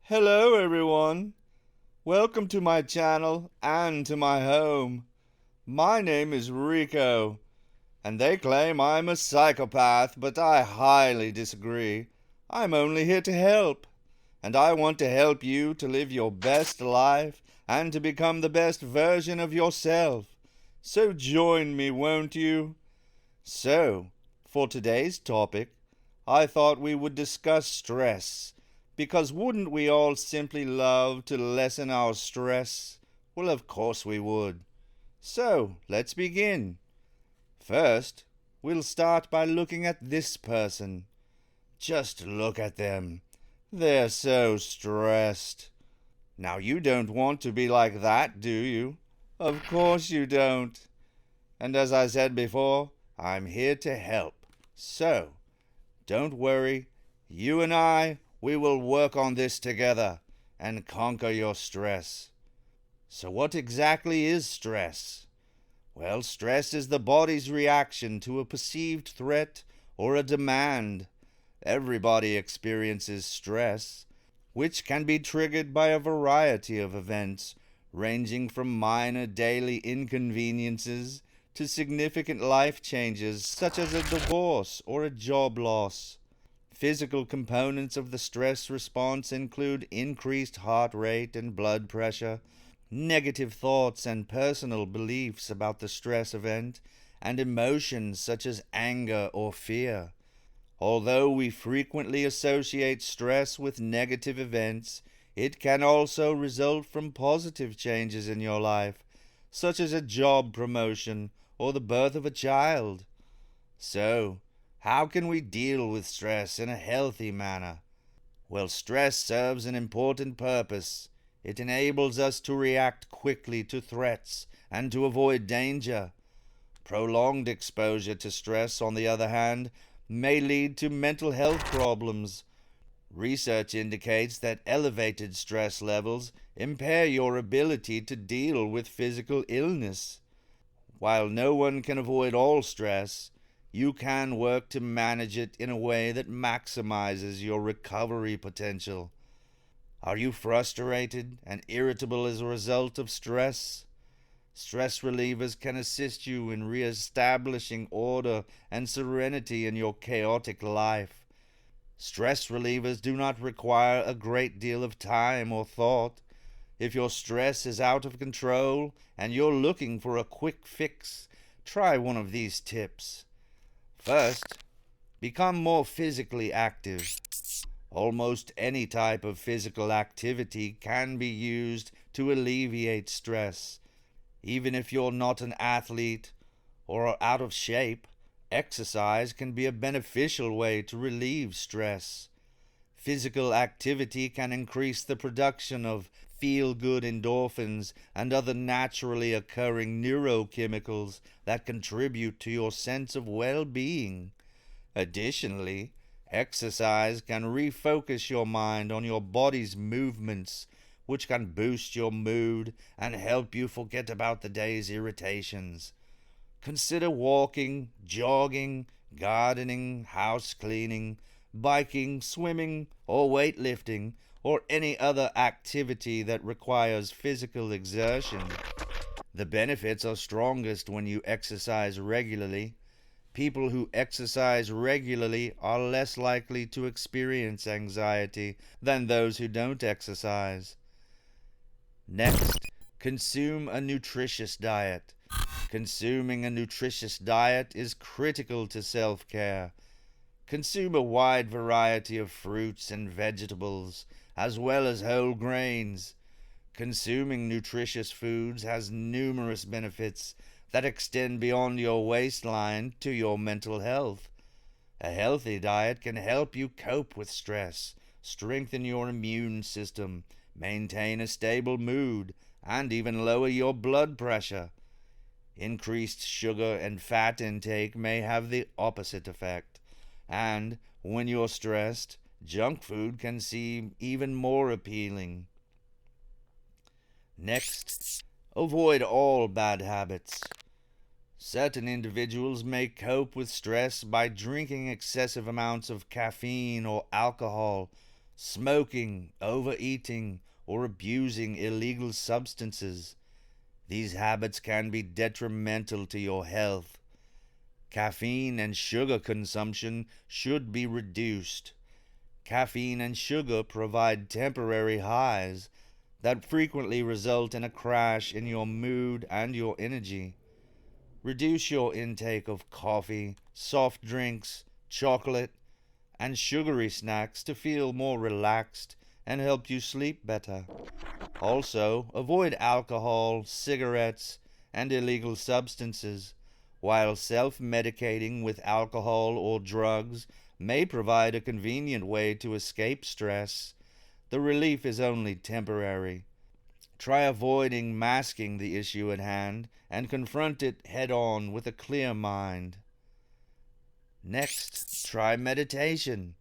Hello everyone, welcome to my channel and to my home. My name is Rico, and they claim I'm a psychopath, but I highly disagree. I'm only here to help, and I want to help you to live your best life and to become the best version of yourself. So join me, won't you? So, for today's topic, I thought we would discuss stress, because wouldn't we all simply love to lessen our stress? Well, of course we would. So, let's begin. First, we'll start by looking at this person. Just look at them. They're so stressed. Now, you don't want to be like that, do you? Of course you don't. And as I said before, I'm here to help. So, don't worry. You and we will work on this together and conquer your stress. So what exactly is stress? Well, stress is the body's reaction to a perceived threat or a demand. Everybody experiences stress, which can be triggered by a variety of events, ranging from minor daily inconveniences to significant life changes such as a divorce or a job loss. Physical components of the stress response include increased heart rate and blood pressure, negative thoughts and personal beliefs about the stress event, and emotions such as anger or fear. Although we frequently associate stress with negative events, it can also result from positive changes in your life, such as a job promotion or the birth of a child. So, how can we deal with stress in a healthy manner? Well, stress serves an important purpose. It enables us to react quickly to threats and to avoid danger. Prolonged exposure to stress, on the other hand, may lead to mental health problems. Research indicates that elevated stress levels impair your ability to deal with physical illness. While no one can avoid all stress, you can work to manage it in a way that maximizes your recovery potential. Are you frustrated and irritable as a result of stress? Stress relievers can assist you in re-establishing order and serenity in your chaotic life. Stress relievers do not require a great deal of time or thought. If your stress is out of control and you're looking for a quick fix, try one of these tips. First, become more physically active. Almost any type of physical activity can be used to alleviate stress. Even if you're not an athlete or are out of shape, exercise can be a beneficial way to relieve stress. Physical activity can increase the production of feel-good endorphins and other naturally occurring neurochemicals that contribute to your sense of well-being. Additionally, exercise can refocus your mind on your body's movements, which can boost your mood and help you forget about the day's irritations. Consider walking, jogging, gardening, house cleaning, biking, swimming, or weightlifting, or any other activity that requires physical exertion. The benefits are strongest when you exercise regularly. People who exercise regularly are less likely to experience anxiety than those who don't exercise. Next, consume a nutritious diet. Consuming a nutritious diet is critical to self-care. Consume a wide variety of fruits and vegetables, as well as whole grains. Consuming nutritious foods has numerous benefits that extend beyond your waistline to your mental health. A healthy diet can help you cope with stress, strengthen your immune system, maintain a stable mood, and even lower your blood pressure. Increased sugar and fat intake may have the opposite effect, and when you're stressed, junk food can seem even more appealing. Next, avoid all bad habits. Certain individuals may cope with stress by drinking excessive amounts of caffeine or alcohol, smoking, overeating, or abusing illegal substances. These habits can be detrimental to your health. Caffeine and sugar consumption should be reduced. Caffeine and sugar provide temporary highs that frequently result in a crash in your mood and your energy. Reduce your intake of coffee, soft drinks, chocolate, and sugary snacks to feel more relaxed and help you sleep better. Also, avoid alcohol, cigarettes, and illegal substances. While self-medicating with alcohol or drugs may provide a convenient way to escape stress, the relief is only temporary. Try avoiding masking the issue at hand and confront it head on with a clear mind. Next, try meditation.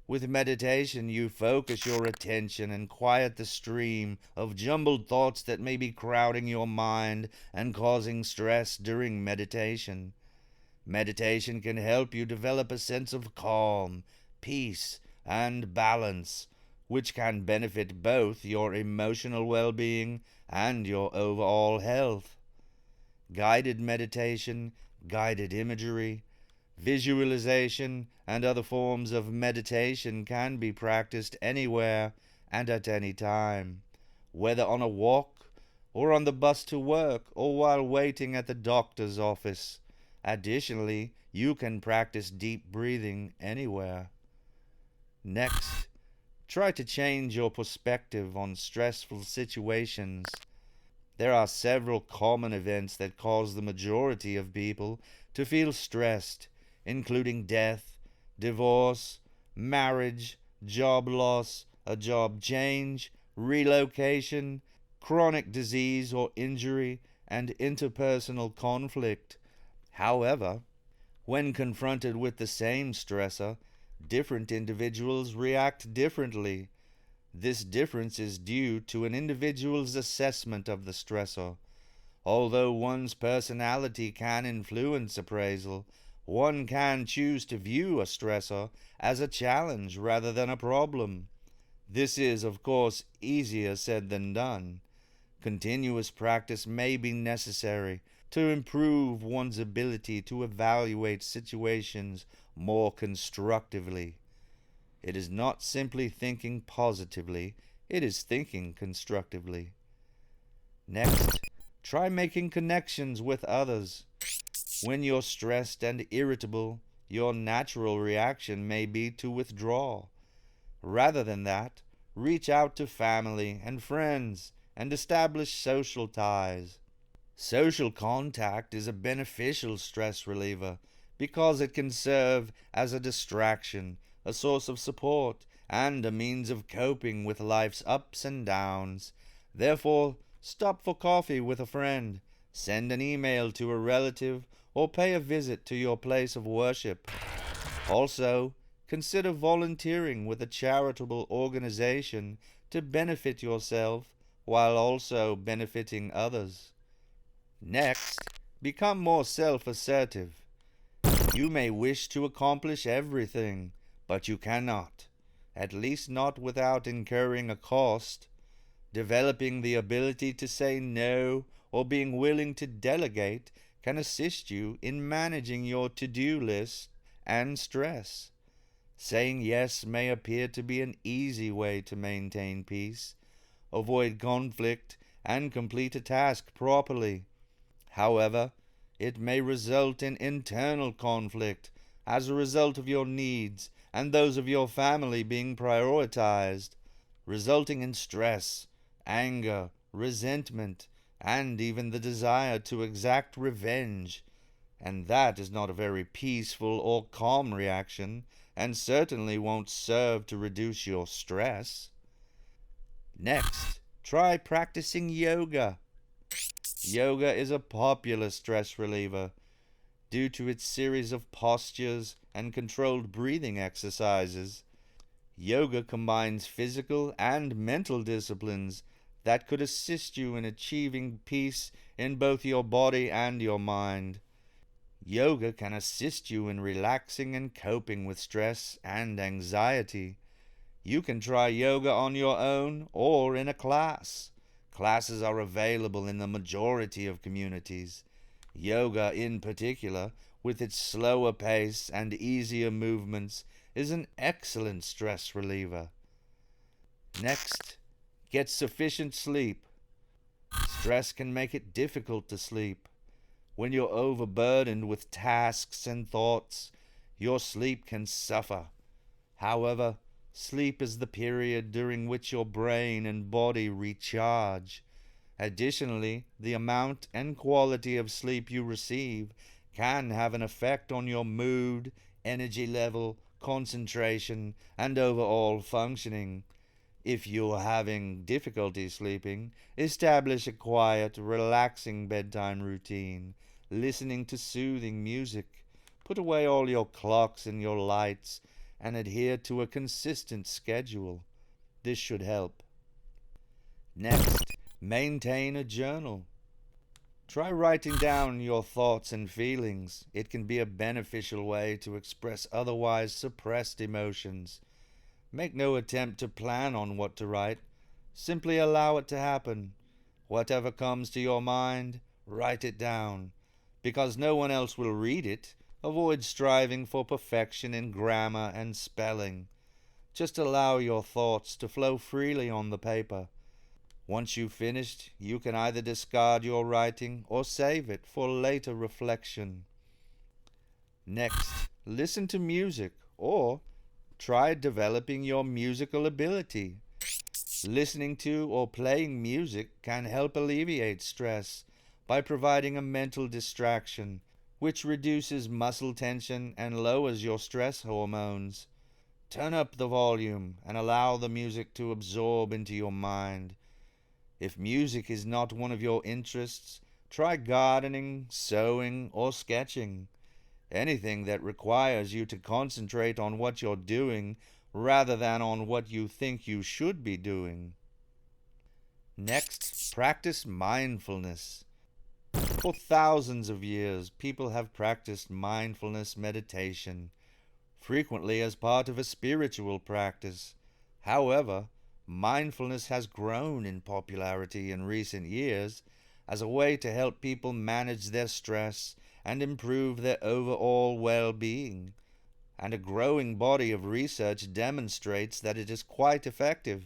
With meditation, you focus your attention and quiet the stream of jumbled thoughts that may be crowding your mind and causing stress during meditation. Meditation can help you develop a sense of calm, peace, and balance, which can benefit both your emotional well-being and your overall health. Guided meditation, guided imagery, visualization, and other forms of meditation can be practiced anywhere and at any time, whether on a walk, or on the bus to work, or while waiting at the doctor's office. Additionally, you can practice deep breathing anywhere. Next, try to change your perspective on stressful situations. There are several common events that cause the majority of people to feel stressed, including death, divorce, marriage, job loss, a job change, relocation, chronic disease or injury, and interpersonal conflict. However, when confronted with the same stressor, different individuals react differently. This difference is due to an individual's assessment of the stressor. Although one's personality can influence appraisal, one can choose to view a stressor as a challenge rather than a problem. This is, of course, easier said than done. Continuous practice may be necessary to improve one's ability to evaluate situations more constructively. It is not simply thinking positively, it is thinking constructively. Next, try making connections with others. When you're stressed and irritable, your natural reaction may be to withdraw. Rather than that, reach out to family and friends and establish social ties. Social contact is a beneficial stress reliever because it can serve as a distraction, a source of support, and a means of coping with life's ups and downs. Therefore, stop for coffee with a friend, send an email to a relative, or pay a visit to your place of worship. Also, consider volunteering with a charitable organization to benefit yourself while also benefiting others. Next, become more self-assertive. You may wish to accomplish everything, but you cannot, at least not without incurring a cost. Developing the ability to say no or being willing to delegate can assist you in managing your to-do list and stress. Saying yes may appear to be an easy way to maintain peace, avoid conflict, and complete a task properly. However, it may result in internal conflict as a result of your needs and those of your family being prioritized, resulting in stress, anger, resentment, and even the desire to exact revenge. And that is not a very peaceful or calm reaction, and certainly won't serve to reduce your stress. Next, try practicing yoga. Yoga is a popular stress reliever due to its series of postures and controlled breathing exercises. Yoga combines physical and mental disciplines that could assist you in achieving peace in both your body and your mind. Yoga can assist you in relaxing and coping with stress and anxiety. You can try yoga on your own or in a class. Classes are available in the majority of communities. Yoga, in particular, with its slower pace and easier movements, is an excellent stress reliever. Next, get sufficient sleep. Stress can make it difficult to sleep. When you're overburdened with tasks and thoughts, your sleep can suffer. However, sleep is the period during which your brain and body recharge. Additionally, the amount and quality of sleep you receive can have an effect on your mood, energy level, concentration, and overall functioning. If you're having difficulty sleeping, establish a quiet, relaxing bedtime routine, listening to soothing music. Put away all your clocks and your lights, and adhere to a consistent schedule. This should help. Next, maintain a journal. Try writing down your thoughts and feelings. It can be a beneficial way to express otherwise suppressed emotions. Make no attempt to plan on what to write. Simply allow it to happen. Whatever comes to your mind, write it down. Because no one else will read it, avoid striving for perfection in grammar and spelling. Just allow your thoughts to flow freely on the paper. Once you've finished, you can either discard your writing or save it for later reflection. Next, listen to music or try developing your musical ability. Listening to or playing music can help alleviate stress by providing a mental distraction, which reduces muscle tension and lowers your stress hormones. Turn up the volume and allow the music to absorb into your mind. If music is not one of your interests, try gardening, sewing, or sketching. Anything that requires you to concentrate on what you're doing rather than on what you think you should be doing. Next, practice mindfulness. For thousands of years, people have practiced mindfulness meditation, frequently as part of a spiritual practice. However, mindfulness has grown in popularity in recent years as a way to help people manage their stress and improve their overall well-being, and a growing body of research demonstrates that it is quite effective.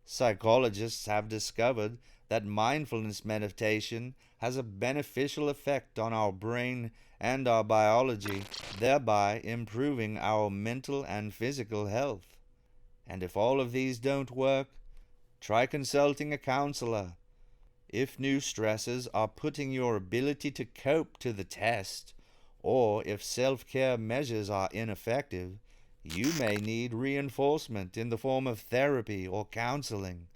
Psychologists have discovered that mindfulness meditation has a beneficial effect on our brain and our biology, thereby improving our mental and physical health. And if all of these don't work, try consulting a counselor. If new stresses are putting your ability to cope to the test, or if self-care measures are ineffective, you may need reinforcement in the form of therapy or counseling.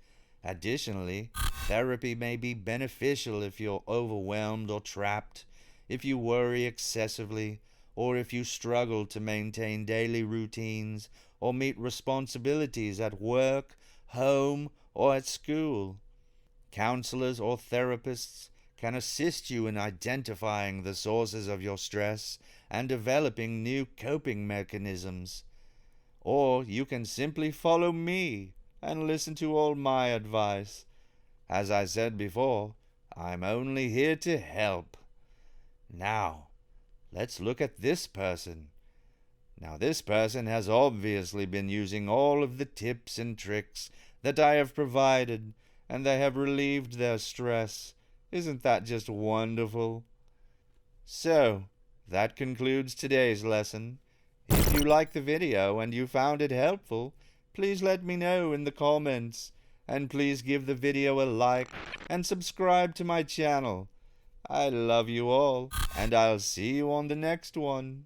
Additionally, therapy may be beneficial if you're overwhelmed or trapped, if you worry excessively, or if you struggle to maintain daily routines or meet responsibilities at work, home, or at school. Counselors or therapists can assist you in identifying the sources of your stress and developing new coping mechanisms. Or you can simply follow me and listen to all my advice. As I said before, I'm only here to help. Now, let's look at this person. Now, this person has obviously been using all of the tips and tricks that I have provided, and they have relieved their stress. Isn't that just wonderful? So, that concludes today's lesson. If you liked the video and you found it helpful, please let me know in the comments. And please give the video a like and subscribe to my channel. I love you all, and I'll see you on the next one.